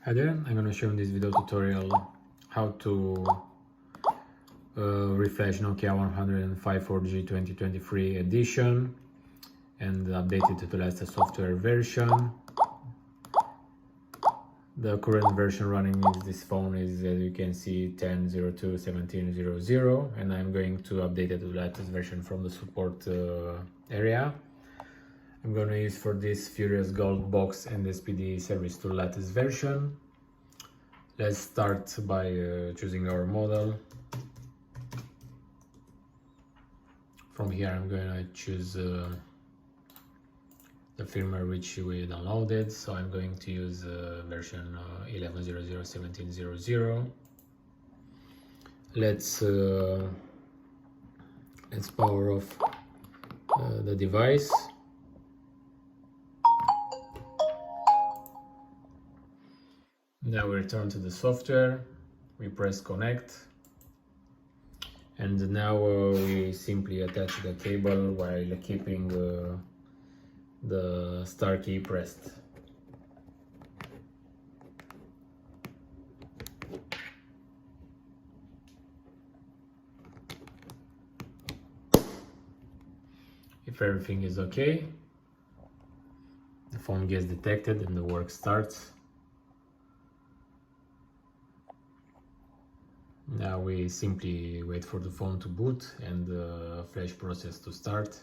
Hi there, I'm going to show in this video tutorial how to refresh Nokia 105G 2023 edition and update it to the latest software version. The current version running in this phone is, as you can see, 10.02.17.00, and I'm going to update it to the latest version from the support area. I'm going to use for this FURIOUSGOLD box and SPD service to latest version. Let's start by choosing our model. From here I'm going to choose the firmware which we downloaded, so I'm going to use version 11.00.17.00. Let's power off the device. Now we return to the software, we press connect, and now we simply attach the cable while keeping the start key pressed. If everything is okay, the phone gets detected and the work starts. Now we simply wait for the phone to boot and the flash process to start.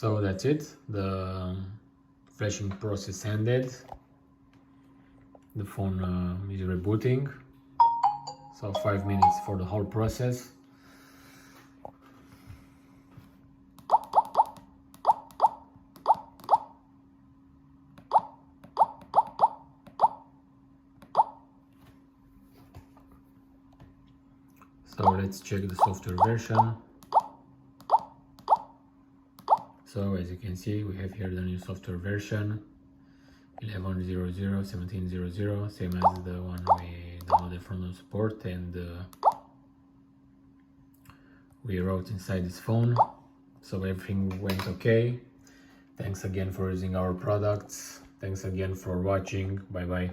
So that's it, the flashing process ended. The phone is rebooting, so 5 minutes for the whole process. So let's check the software version. So as you can see, we have here the new software version 11.00.17.00, same as the one we downloaded from the support, and we wrote inside this phone. So everything went okay. Thanks again for using our products. Thanks again for watching. Bye bye.